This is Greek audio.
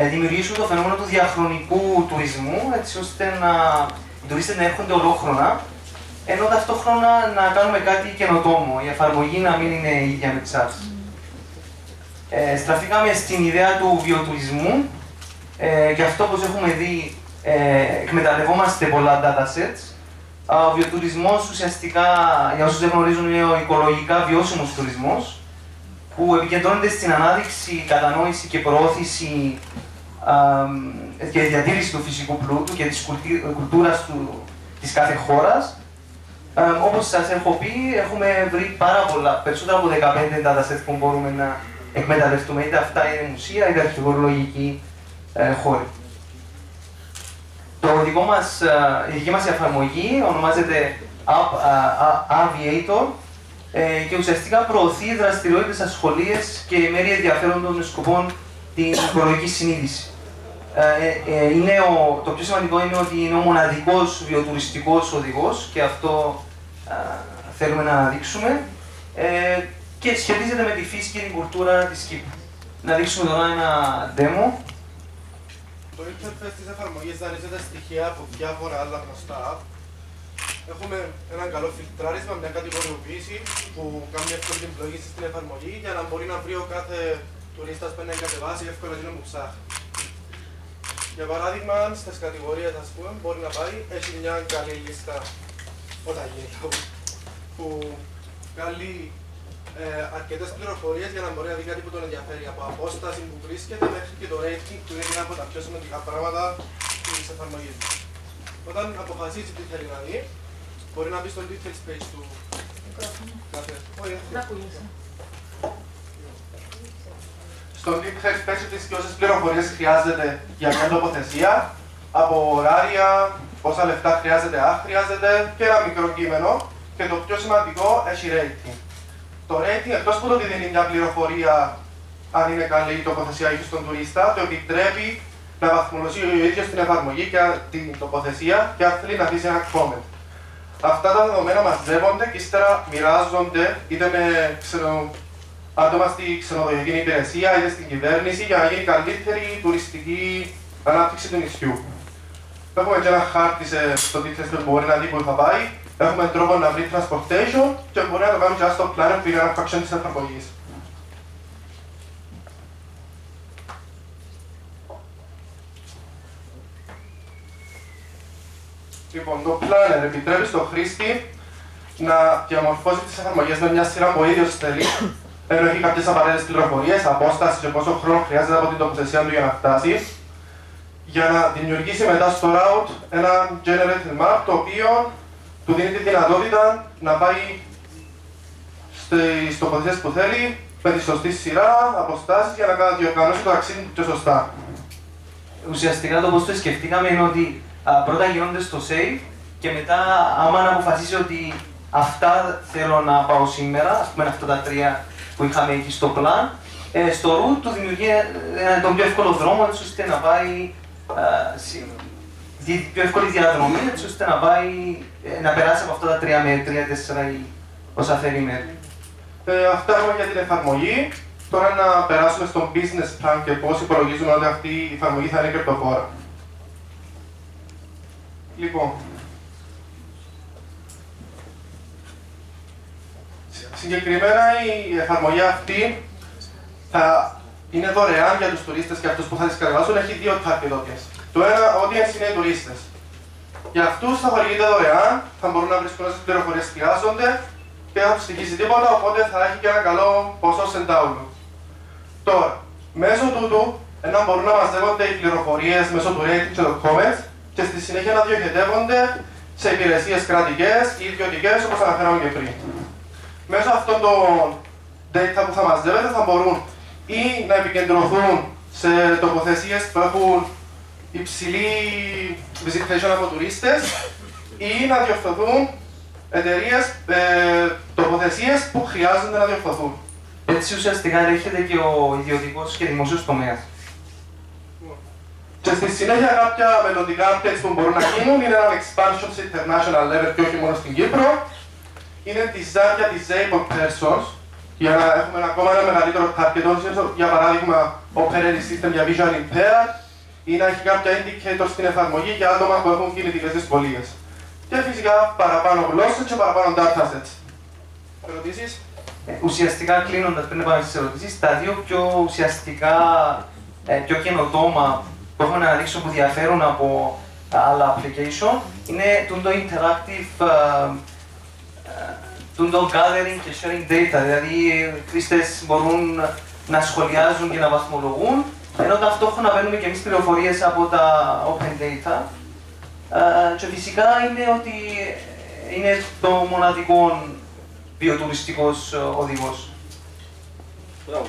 δημιουργήσουμε το φαινόμενο του διαχρονικού τουρισμού, έτσι ώστε οι τουρίστες να έρχονται ολόχρονα, ενώ ταυτόχρονα να κάνουμε κάτι καινοτόμο, η εφαρμογή να μην είναι ίδια με τις άλλες. Στραφήκαμε στην ιδέα του βιοτουρισμού, και αυτό, όπως έχουμε δει, εκμεταλλευόμαστε πολλά datasets. Ο βιοτουρισμός ουσιαστικά, για όσους δεν γνωρίζουν, είναι ο οικολογικά βιώσιμος τουρισμός, που επικεντρώνεται στην ανάδειξη, κατανόηση και προώθηση και διατήρηση του φυσικού πλούτου και της κουλτούρας της κάθε χώρας. Όπως σας έχω πει, έχουμε βρει περισσότερα από 15 datasets που μπορούμε να εκμεταλλευτούμε, είτε αυτά είναι μουσεία, είτε αρχαιολογικοί χώροι. Η δική μας εφαρμογή ονομάζεται Aviator και ουσιαστικά προωθεί δραστηριότητες, ασχολίες και μέρη ενδιαφέροντος με σκοπό την οικολογική συνείδηση. Το πιο σημαντικό είναι ότι είναι ο μοναδικός βιοτουριστικός οδηγός και αυτό θέλουμε να δείξουμε και σχετίζεται με τη φύση και την κουλτούρα της Κύπρου. Να δείξουμε τώρα ένα demo. Το interface της εφαρμογής δανείζεται στοιχεία από διάφορα άλλα γνωστά app. Έχουμε έναν καλό φιλτράρισμα, μια κατηγοριοποίηση που κάνει εύκολη την πλογή στην εφαρμογή για να μπορεί να βρει ο κάθε τουρίστας που να κατεβάσει εύκολα εκείνο που ψάχνει. Για παράδειγμα, στις κατηγορίες, ας πούμε, μπορεί να πάει, έχει μια καλή λίστα που καλεί αρκετές πληροφορίες για να μπορεί να δει κάτι που τον ενδιαφέρει, από απόσταση που βρίσκεται μέχρι και το rating που είναι ένα από τα πιο σημαντικά πράγματα της εφαρμογής. Όταν αποφασίσει τι θέλει να δει, μπορεί να μπει στο details page του. Στο details page της και όσες πληροφορίες χρειάζεται για μια τοποθεσία, από ωράρια, πόσα λεφτά χρειάζεται, αν χρειάζεται, και ένα μικρό κείμενο. Και το πιο σημαντικό, έχει rating. Το rating, εκτός που το δίνει μια πληροφορία αν είναι καλή η τοποθεσία ή στον τουρίστα, το επιτρέπει να βαθμολογήσει ο ίδιος την εφαρμογή και την τοποθεσία και αν θέλει να αφήσει ένα comment. Αυτά τα δεδομένα μαζεύονται και ύστερα μοιράζονται είτε με άτομα στη ξενοδοχειακή υπηρεσία είτε στην κυβέρνηση για να γίνει καλύτερη τουριστική ανάπτυξη του νησιού. Έχουμε και ένα χάρτη στο δίκτυο που μπορεί να δει που θα πάει. Έχουμε τρόπο να βρει transportation και μπορεί να το κάνουμε και στο planner που είναι ένα function της εφαρμογής. Λοιπόν, το planner επιτρέπει στον χρήστη να διαμορφώσει τις εφαρμογές με μια σειρά που ο ίδιος θέλει, ενώ έχει κάποιες απαραίτητες πληροφορίες, απόσταση και πόσο χρόνο χρειάζεται από την τοποθεσία του για να φτάσει, για να δημιουργήσει μετά στο route ένα generated map, το οποίο του δίνει τη δυνατότητα να πάει στις τοποθεσίες που θέλει, με τη σωστή σειρά, αποστάσεις για να διοργανώσει το ταξίδι του πιο σωστά. Ουσιαστικά το πώς το σκεφτήκαμε είναι ότι πρώτα γίνονται στο save και μετά άμα αποφασίσει ότι αυτά θέλω να πάω σήμερα, ας πούμε αυτά τα τρία που είχαμε εκεί στο plan, στο route του δημιουργεί τον πιο εύκολο δρόμο έτσι ώστε να πάει πιο εύκολη διαδρομή έτσι ώστε να περάσει από αυτά τα 3 μέρη, 3-4 ή όσα θέλει μέρη. Αυτά έχουμε για την εφαρμογή. Τώρα να περάσουμε στο business plan και πώς υπολογίζουμε ότι αυτή η εφαρμογή θα είναι κερδοφόρα. Λοιπόν, συγκεκριμένα η εφαρμογή αυτή θα είναι δωρεάν για τους τουρίστες και αυτούς που θα τις κατεβάσουν. Έχει δύο target audience. Το ένα audience είναι οι τουρίστες. Για αυτούς θα χορηγείται δωρεάν, θα μπορούν να βρίσκουν όσες πληροφορίες χρειάζονται και δεν θα τους στοιχήσει τίποτα, οπότε θα έχει και ένα καλό ποσό σε download. Τώρα, μέσω τούτου, μπορούν να μαζεύονται οι πληροφορίες μέσω του rating και των comments και στη συνέχεια να διοχετεύονται σε υπηρεσίες κρατικές ή ιδιωτικές, όπως αναφέραμε και πριν. Μέσω αυτών των data που θα μαζεύεται θα μπορούν ή να επικεντρωθούν σε τοποθεσίες που έχουν υψηλή visitation από τουρίστες ή να διορθωθούν εταιρείες, τοποθεσίες που χρειάζονται να διορθωθούν. Έτσι ουσιαστικά έρχεται και ο ιδιωτικός και δημοσίος τομέας. Και στη συνέχεια κάποια μελλοντικά updates που μπορούν να γίνουν είναι ένα expansion σε international level και όχι μόνο στην Κύπρο. Είναι design για disabled persons, για να έχουμε ακόμα ένα μεγαλύτερο target audience, για παράδειγμα, operating system για visual impaired, ή να έχει κάποια indicator στην εφαρμογή για άτομα που έχουν κινητικές δυσκολίες. Και φυσικά παραπάνω γλώσσες και παραπάνω datasets. Ερωτήσεις? Ουσιαστικά, κλείνοντας, πριν πάμε στις ερωτήσεις, τα δύο πιο ουσιαστικά, πιο καινοτόμα που έχουμε να αναδείξουμε που διαφέρουν από άλλα application είναι το interactive, το gathering και sharing data. Δηλαδή, οι χρήστες μπορούν να σχολιάζουν και να βαθμολογούν, ενώ ταυτόχρονα παίρνουμε και εμείς πληροφορίες από τα open data. Και φυσικά είναι ότι είναι το μοναδικό βιοτουριστικός οδηγός. Μπράβο,